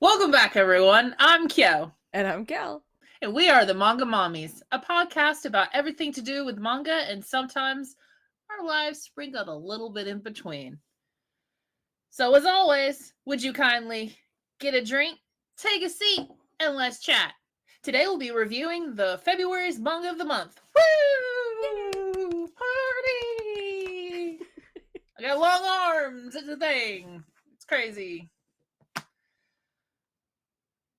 Welcome back, everyone. I'm Kyo, And I'm Gal. and we are the Manga Mommies, a podcast about everything to do with manga and sometimes our lives sprinkled a little bit in between. So, as always, would you kindly get a drink, take a seat, and let's chat? Today we'll be reviewing the February's manga of the month. Woo! Party! I got long arms. It's a thing. It's crazy.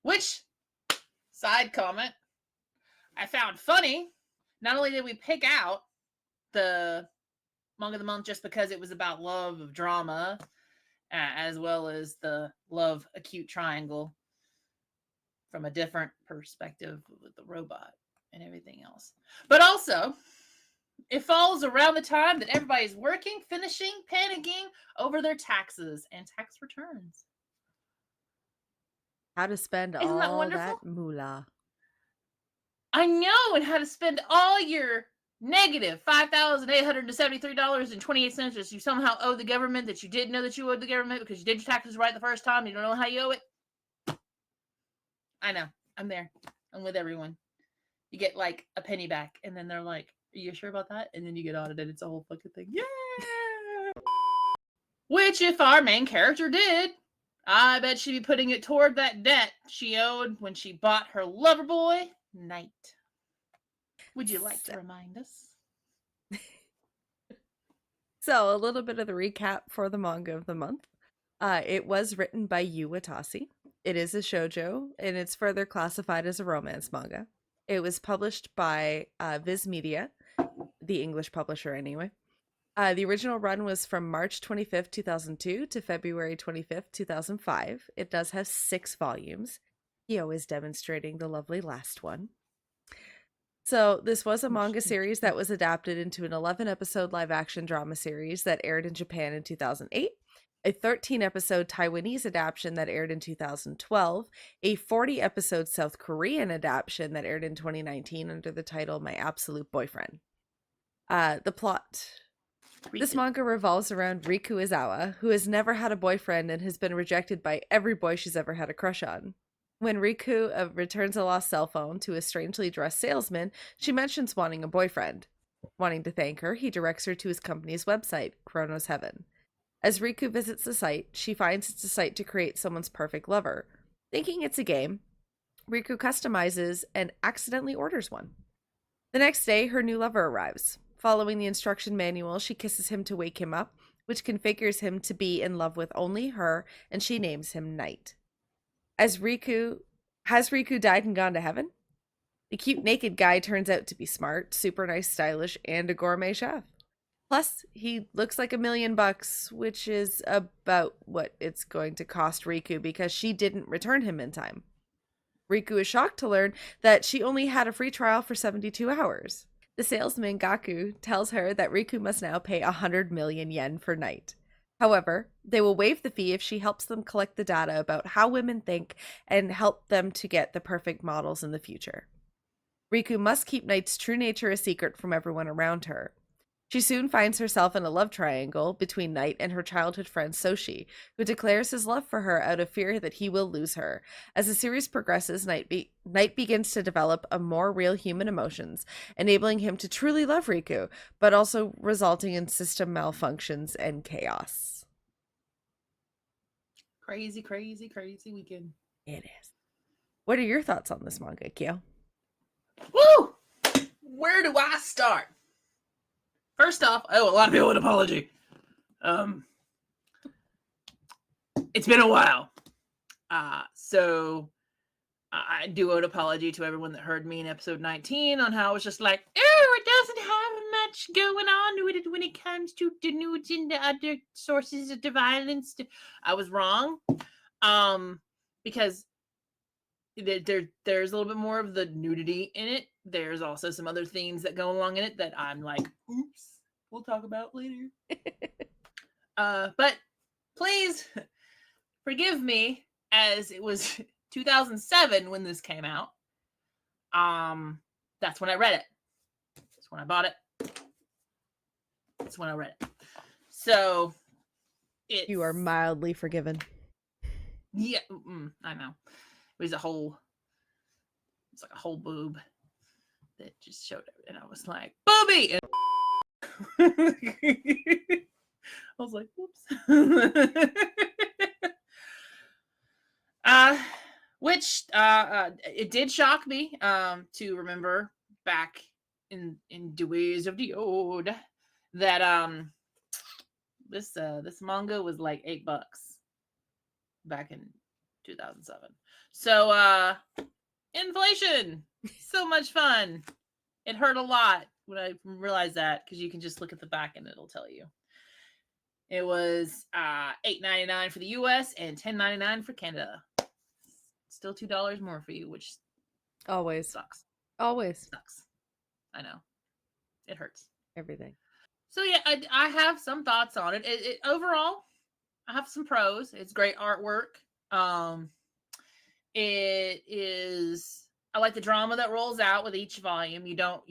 Which, side comment, I found funny. Not only did we pick out the manga of the month just because it was about love of drama, as well as the love acute triangle from a different perspective with the robot and everything else, but also it falls around the time that everybody's working, finishing, panicking over their taxes and tax returns. How to spend Isn't that all wonderful? that moolah. I know, and how to spend all your negative $5,873.28 that you somehow owe the government that you didn't know that you owed the government because you did your taxes right the first time. You don't know how you owe it. I know. I'm there. I'm with everyone. You get like a penny back, and then they're like, "Are you sure about that?" And then you get audited. It's a whole fucking thing. Yeah. Which, if our main character did, I bet she'd be putting it toward that debt she owed when she bought her lover boy, Knight. Would you like to remind us? So, a little bit of the recap for the manga of the month. It was written by Yu Watasi. It is a shoujo, and it's further classified as a romance manga. It was published by Viz Media, the English publisher anyway. The original run was from March 25th, 2002 to February 25th, 2005. It does have 6 volumes. Kyo is demonstrating the lovely last one. So, this was a manga series that was adapted into an 11-episode live-action drama series that aired in Japan in 2008, a 13-episode Taiwanese adaptation that aired in 2012, a 40-episode South Korean adaptation that aired in 2019 under the title My Absolute Boyfriend. The plot. This manga revolves around Riku Izawa, who has never had a boyfriend and has been rejected by every boy she's ever had a crush on. When Riku returns a lost cell phone to a strangely dressed salesman, she mentions wanting a boyfriend. Wanting to thank her, he directs her to his company's website, Chronos Heaven. As Riku visits the site, she finds it's a site to create someone's perfect lover. Thinking it's a game, Riku customizes and accidentally orders one. The next day, her new lover arrives. Following the instruction manual, she kisses him to wake him up, which configures him to be in love with only her, and she names him Knight. Has Riku died and gone to heaven? The cute naked guy turns out to be smart, super nice, stylish, and a gourmet chef. Plus, he looks like $1 million, which is about what it's going to cost Riku because she didn't return him in time. Riku is shocked to learn that she only had a free trial for 72 hours. The salesman Gaku tells her that Riku must now pay 100 million yen for Knight. However, they will waive the fee if she helps them collect the data about how women think and help them to get the perfect models in the future. Riku must keep Knight's true nature a secret from everyone around her. She soon finds herself in a love triangle between Knight and her childhood friend Soshi, who declares his love for her out of fear that he will lose her. As the series progresses, Knight begins to develop a more real human emotions, enabling him to truly love Riku, but also resulting in system malfunctions and chaos. Crazy, crazy, crazy weekend. It is. What are your thoughts on this manga, Kyo? Woo! Where do I start? First off, I owe a lot of people an apology. It's been a while. So I do owe an apology to everyone that heard me in episode 19 on how I was just like, oh, it doesn't have much going on with it when it comes to the nudes and the other sources of the violence. I was wrong. Because there's a little bit more of the nudity in it. There's also some other themes that go along in it that I'm like, oops, we'll talk about later. But please forgive me, as it was 2007 when this came out. That's when I read it. That's when I bought it. That's when I read it. So you are mildly forgiven. Yeah, I know. It was a whole, it's like a whole boob that just showed up, and I was like, booby! And I was like, whoops. uh, which it did shock me to remember back in the ways of the old that this manga was like $8 back in 2007. So inflation, so much fun. It hurt a lot when I realized that, because you can just look at the back and it'll tell you. It was $8.99 for the US and $10.99 for Canada. Still $2 more for you, which Always. sucks. Always. Sucks. I know. It hurts. Everything. So yeah, I have some thoughts on it. Overall, I have some pros. It's great artwork. It is. I like the drama that rolls out with each volume. You don't.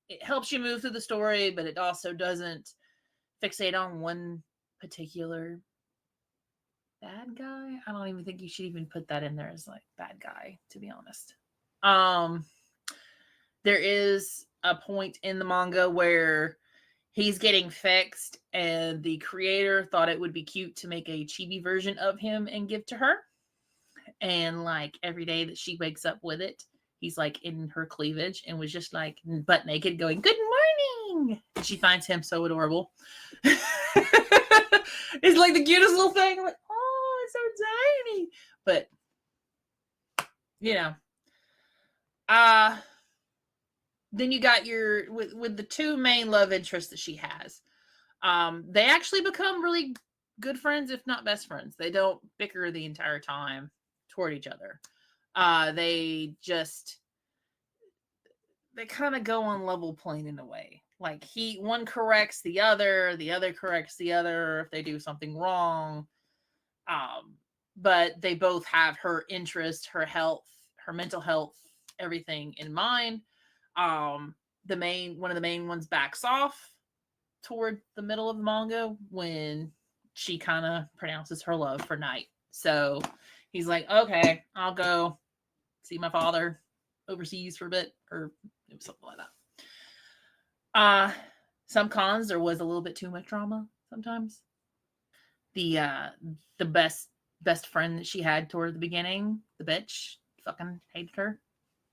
It helps you move through the story, but it also doesn't fixate on one particular bad guy. I don't even think you should even put that in there as like bad guy, to be honest. There is a point in the manga where he's getting fixed, and the creator thought it would be cute to make a chibi version of him and give to her. And like every day that she wakes up with it, he's like in her cleavage and was just like butt naked going, "Good morning." And she finds him so adorable. It's like the cutest little thing. I'm like, oh, it's so tiny. But you know, then you got your with the two main love interests that she has. They actually become really good friends, if not best friends. They don't bicker the entire time toward each other. They kind of go on level plane in a way. Like one corrects the other corrects the other if they do something wrong. But they both have her interest, her health, her mental health, everything in mind. One of the main ones backs off toward the middle of the manga when she kind of pronounces her love for Night. So he's like, okay, I'll go see my father overseas for a bit, or it was something like that. Some cons, there was a little bit too much drama sometimes. The best friend that she had toward the beginning, the bitch, fucking hated her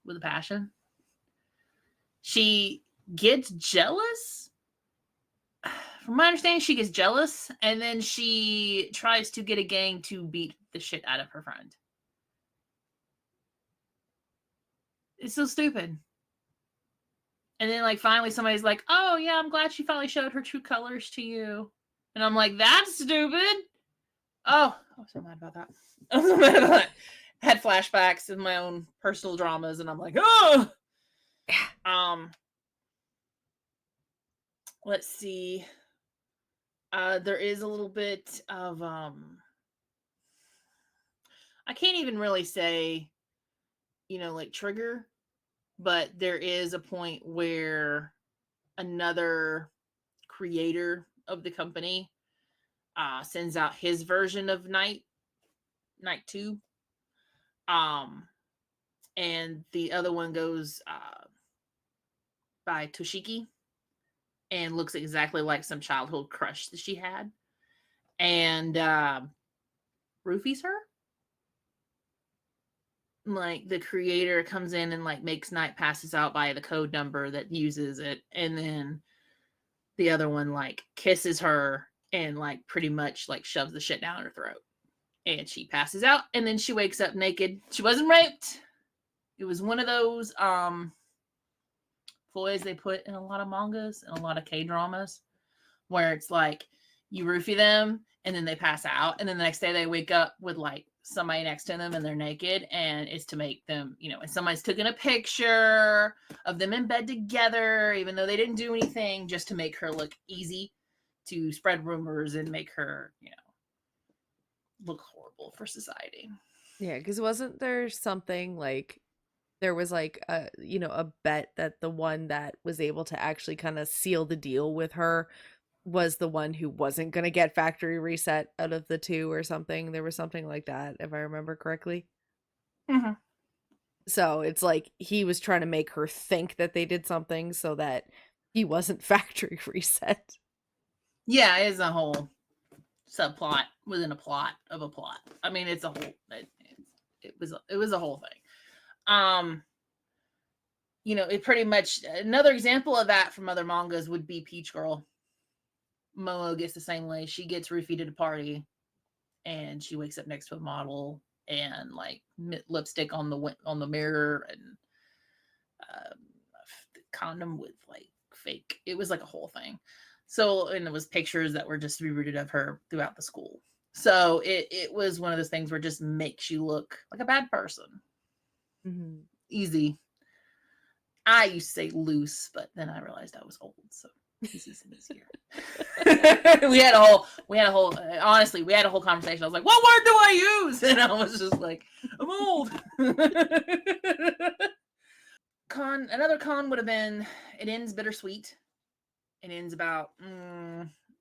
with a passion. She gets jealous. From my understanding, she gets jealous, and then she tries to get a gang to beat the shit out of her friend. It's so stupid. And then, like, finally somebody's like, oh, yeah, I'm glad she finally showed her true colors to you. And I'm like, that's stupid. Oh, I was so mad about that. I was so mad about that. Had flashbacks of my own personal dramas, and I'm like, oh! Let's see. There is a little bit of, I can't even really say, like trigger, but there is a point where another creator of the company sends out his version of Night 2. And the other one goes by Toshiki and looks exactly like some childhood crush that she had, and roofies her. Like the creator comes in and like makes Night passes out by the code number that uses it, and then the other one like kisses her and like pretty much like shoves the shit down her throat, and she passes out, and then she wakes up naked. She wasn't raped. It was one of those ploys they put in a lot of mangas and a lot of K-dramas where it's like you roofie them and then they pass out, and then the next day they wake up with like somebody next to them and they're naked, and it's to make them, and somebody's taking a picture of them in bed together even though they didn't do anything, just to make her look easy to spread rumors and make her, look horrible for society. Yeah, because wasn't there something like there was like a bet that the one that was able to actually kind of seal the deal with her was the one who wasn't going to get factory reset out of the two or something. There was something like that, if I remember correctly. Mm-hmm. So it's like he was trying to make her think that they did something so that he wasn't factory reset. Yeah, it's a whole subplot within a plot of a plot. I mean, it's a whole. It was a whole thing. It pretty much another example of that from other mangas would be Peach Girl. Momo gets the same way. She gets roofied at a party, and she wakes up next to a model and like lipstick on the mirror and um, condom with like fake. It was like a whole thing. So, and it was pictures that were just rerouted of her throughout the school. So it was one of those things where it just makes you look like a bad person. Mm-hmm. Easy. I used to say loose, but then I realized I was old, so easy's easier. we had a whole honestly, we had a whole conversation. I was like, what word do I use? And I was just like, I'm old. Another con would have been it ends bittersweet. It ends about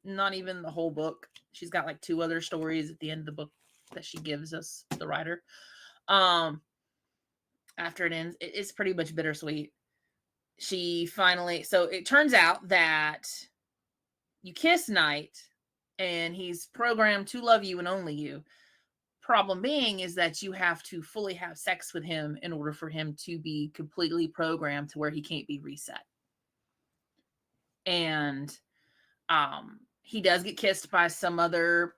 not even the whole book. She's got like 2 other stories at the end of the book that she gives us, the writer. After it ends, it's pretty much bittersweet. She finally, so it turns out that you kiss Knight and he's programmed to love you and only you. Problem being is that you have to fully have sex with him in order for him to be completely programmed to where he can't be reset. And he does get kissed by some other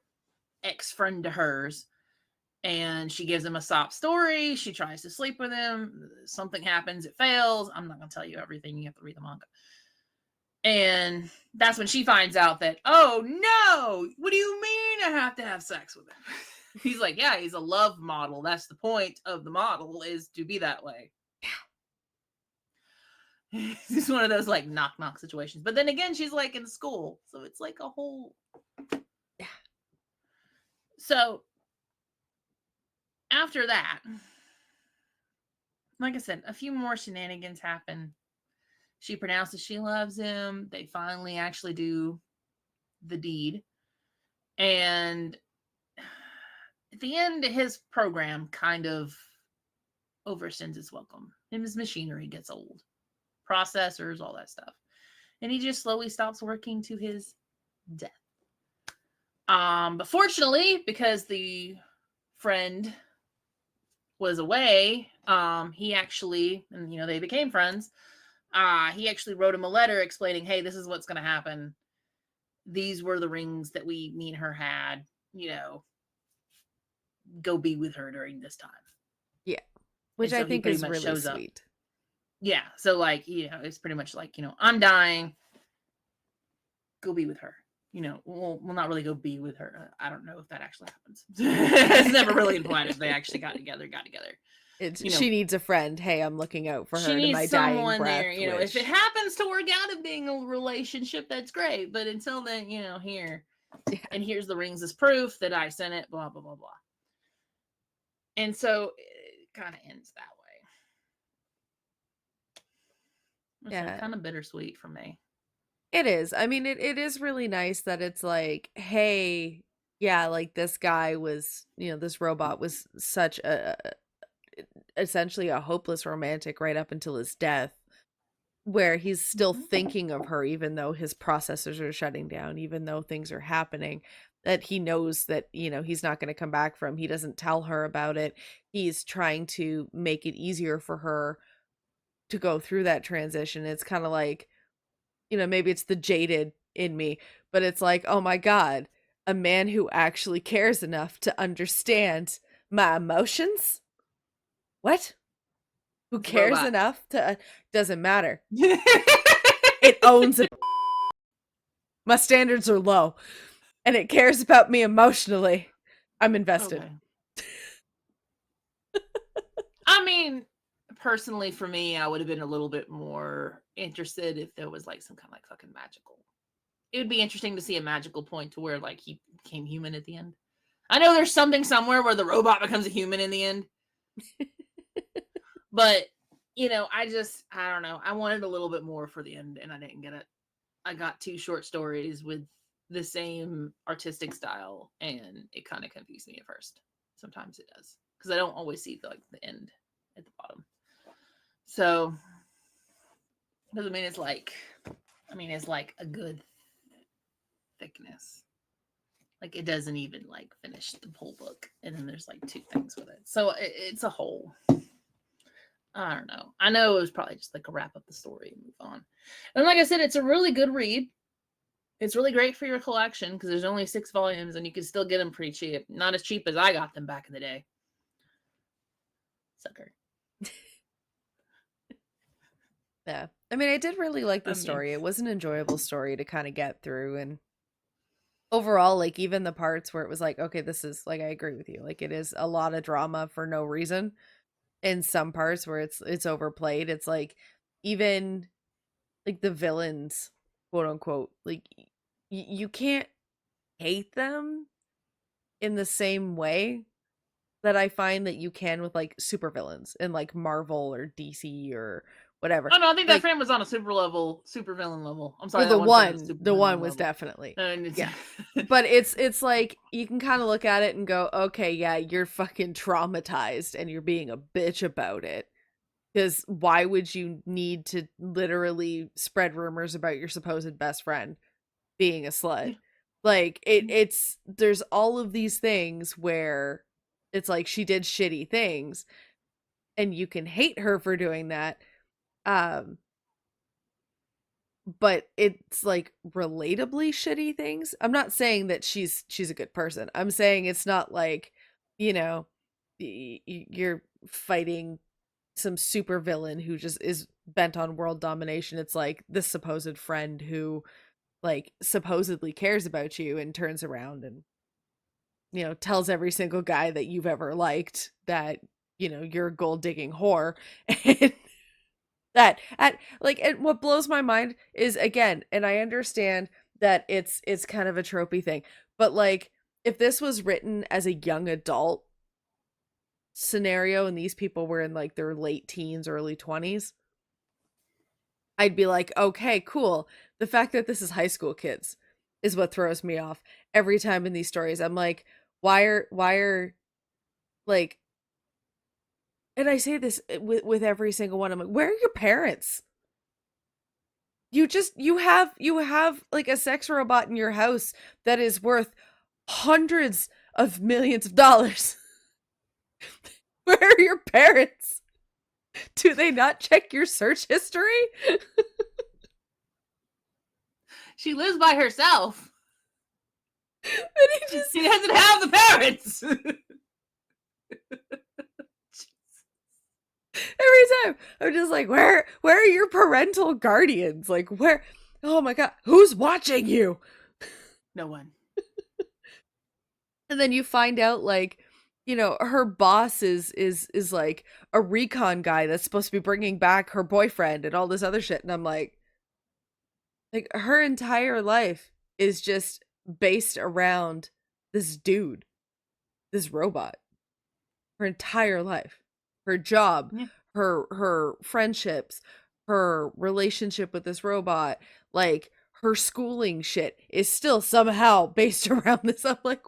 ex-friend to hers, and she gives him a sob story. She tries to sleep with him. Something happens. It fails. I'm not going to tell you everything. You have to read the manga. And that's when she finds out that, oh no, what do you mean I have to have sex with him? He's like, yeah, he's a love model. That's the point of the model, is to be that way. It's just one of those like knock situations. But then again, she's like in school, so it's like a whole. Yeah. So after that, like I said, a few more shenanigans happen. She pronounces she loves him. They finally actually do the deed. And at the end, his program kind of overextends its welcome. His machinery gets old. Processors, all that stuff. And he just slowly stops working to his death. But fortunately, because the friend was away, he actually, and they became friends. He actually wrote him a letter explaining, hey, this is what's going to happen. These were the rings that me and her had, go be with her during this time. Yeah. Which I think is really sweet. Yeah. So like, it's pretty much like, I'm dying. Go be with her. We'll not really go be with her. I don't know if that actually happens. It's never really implied if they actually got together. She needs a friend. Hey, I'm looking out for her to my dying breath. There, if it happens to work out of being a relationship, that's great. But until then, here. Yeah. And here's the rings as proof that I sent it, blah, blah, blah, blah. And so it kind of ends that way. Yeah. Kind of bittersweet for me. It is. I mean, it is really nice that it's like, hey, yeah, like this guy was, this robot was such essentially a hopeless romantic right up until his death, where he's still thinking of her, even though his processors are shutting down, even though things are happening, that he knows that, he's not going to come back from. He doesn't tell her about it. He's trying to make it easier for her to go through that transition. It's kind of like, maybe it's the jaded in me, but it's like, oh my God, a man who actually cares enough to understand my emotions? What? Who cares enough to, doesn't matter. It owns it. My standards are low and it cares about me emotionally. I'm invested. Okay. I mean, personally for me, I would have been a little bit more interested if there was like some kind of like fucking magical. It would be interesting to see a magical point to where like he became human at the end. I know there's something somewhere where the robot becomes a human in the end. But, I don't know. I wanted a little bit more for the end and I didn't get it. I got 2 short stories with the same artistic style, and it kind of confused me at first. Sometimes it does, because I don't always see the end at the bottom. So doesn't mean it's like, I mean, it's like a good thickness. Like it doesn't even like finish the whole book, and then there's like 2 things with it, so it's a whole. I don't know. I know it was probably just like a wrap up the story and move on. And like I said, it's a really good read. It's really great for your collection because there's only 6 volumes and you can still get them pretty cheap. Not as cheap as I got them back in the day. Sucker. Yeah. I mean, I did really like the story. It was an enjoyable story to kind of get through, and overall, like even the parts where it was like, okay, this is like, I agree with you. Like it is a lot of drama for no reason. In some parts where it's overplayed, it's like even like the villains, quote unquote, like you can't hate them in the same way that I find that you can with like supervillains in like Marvel or DC or whatever. Oh no, I think that Like, fan was on a super villain level. I'm sorry, well, that the one was level. definitely, And yeah. But it's like you can kind of look at it and go, okay, yeah, you're fucking traumatized and you're being a bitch about it. Because why would you need to literally spread rumors about your supposed best friend being a slut? Like it's there's all of these things where it's like she did shitty things and you can hate her for doing that. Um but it's like relatably shitty things. I'm not saying that she's a good person. I'm saying it's not like, you know, you're fighting some super villain who just is bent on world domination. It's like this supposed friend who like supposedly cares about you and turns around and, you know, tells every single guy that you've ever liked that, you know, you're a gold digging whore. And that at like, and what blows my mind is, again, and I understand that it's kind of a tropey thing, but like if this was written as a young adult scenario and these people were in like their late teens, early 20s, I'd be like, okay, cool. The fact that this is high school kids is what throws me off every time in these stories. I'm like, why are like, and I say this with every single one. I'm like, where are your parents? You have like a sex robot in your house that is worth hundreds of millions of dollars. Where are your parents? Do they not check your search history? She lives by herself. Just... She doesn't have the parents. Every time I'm just like, where are your parental guardians? Like, where? Oh my god, who's watching you? No one. And then you find out, like, you know, her boss is like a recon guy that's supposed to be bringing back her boyfriend and all this other shit. And I'm like her entire life is just based around this dude, this robot. Her entire life, her job, Yeah. her friendships, her relationship with this robot, like her schooling shit is still somehow based around this. I'm like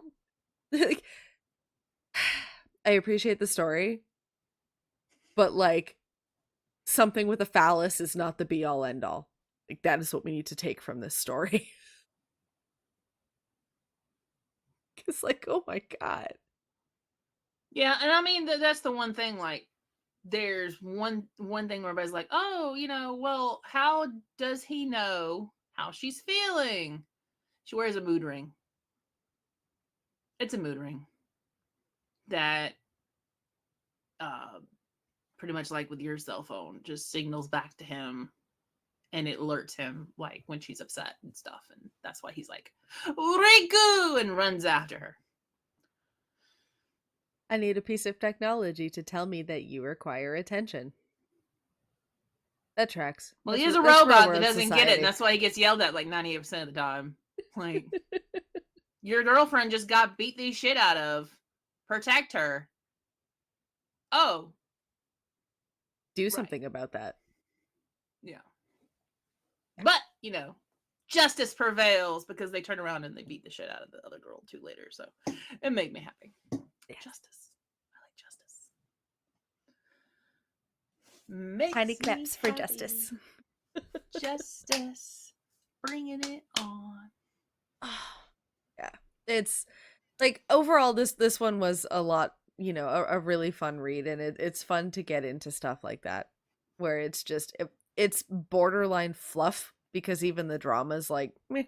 I appreciate the story, but like something with a phallus is not the be all end all. Like that is what we need to take from this story. It's like, oh my god. Yeah, and I mean that's the one thing. Like, there's one thing where everybody's like, oh, you know, well, how does he know how she's feeling? She wears a mood ring. It's a mood ring that pretty much like with your cell phone just signals back to him, and it alerts him like when she's upset and stuff, and that's why he's like Riku and runs after her. I need a piece of technology to tell me that you require attention. That tracks. Well, That's he is a that's robot that railroad doesn't get it, and society. that's why he gets yelled at like 98% of the time. Like, your girlfriend just got beat the shit out of. Protect her. Oh, Do right. something about that. Yeah. But, you know, justice prevails, because they turn around and they beat the shit out of the other girl too later. So it made me happy. Yeah. Justice. I like justice. Makes Tiny me claps for happy. justice. Justice. Bringing it on. Yeah. It's like overall this one was a lot, you know, a really fun read, and it's fun to get into stuff like that where it's just it's borderline fluff, because even the drama's like meh.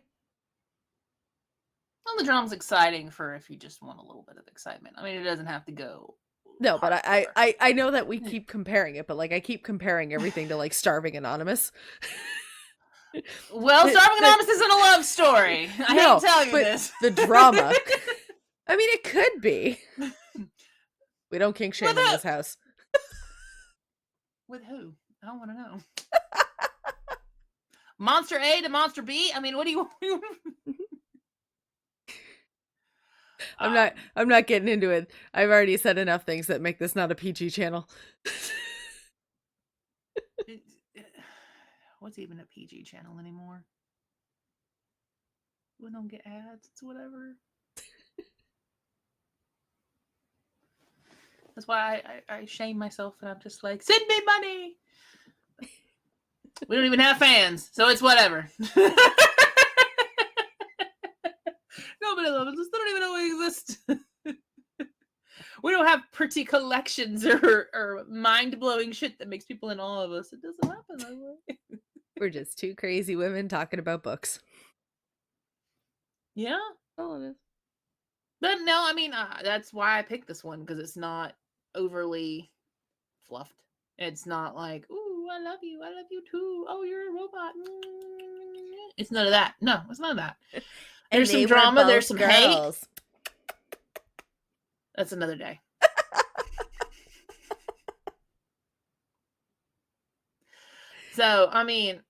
Well, the drama's exciting for if you just want a little bit of excitement. I mean, it doesn't have to go. No, but hardcore. I know that we keep comparing it, but like I keep comparing everything to like Starving Anonymous. Well, Starving Anonymous isn't a love story. I hate to tell you this. The drama. I mean, it could be. We don't kink shame in this house. With who? I don't want to know. Monster A to Monster B? I mean, what do you want? I'm not getting into it. I've already said enough things that make this not a PG channel. What's even a PG channel anymore? We don't get ads. It's whatever. That's why I shame myself, and I'm just like, send me money. We don't even have fans, so it's whatever. Nobody loves us. They don't even know we exist. We don't have pretty collections or mind-blowing shit that makes people in awe of us. It doesn't happen that way. We're just two crazy women talking about books. Yeah. That's all it is. But no, I mean, that's why I picked this one, because it's not overly fluffed. It's not like, ooh, I love you too. Oh, you're a robot. It's none of that. No, it's none of that. There's some drama. There's some hate. That's another day. So, I mean,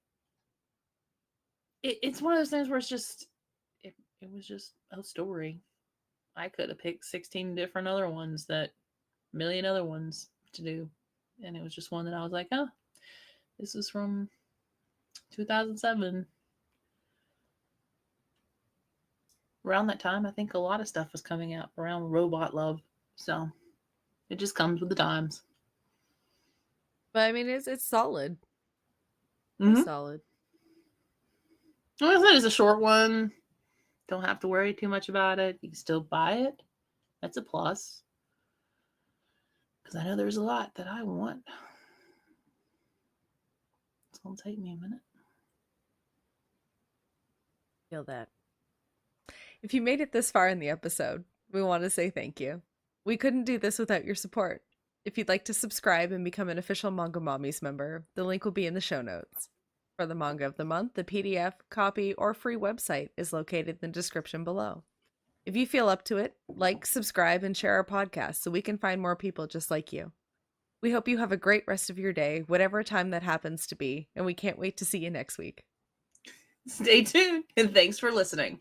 it's one of those things where it's just, it was just a story. I could have picked 16 different other ones, a million other ones to do. And it was just one that I was like, oh, this is from 2007. Around that time, I think a lot of stuff was coming out around robot love. So it just comes with the times. But I mean, it's solid. Mm-hmm. It's solid. Like I said, it's a short one. Don't have to worry too much about it. You can still buy it. That's a plus. Because I know there's a lot that I want. It's going to take me a minute. Feel that. If you made it this far in the episode, we want to say thank you. We couldn't do this without your support. If you'd like to subscribe and become an official Manga Mommies member, the link will be in the show notes. For the manga of the month, the PDF, copy, or free website is located in the description below. If you feel up to it, like, subscribe, and share our podcast so we can find more people just like you. We hope you have a great rest of your day, whatever time that happens to be, and we can't wait to see you next week. Stay tuned, and thanks for listening.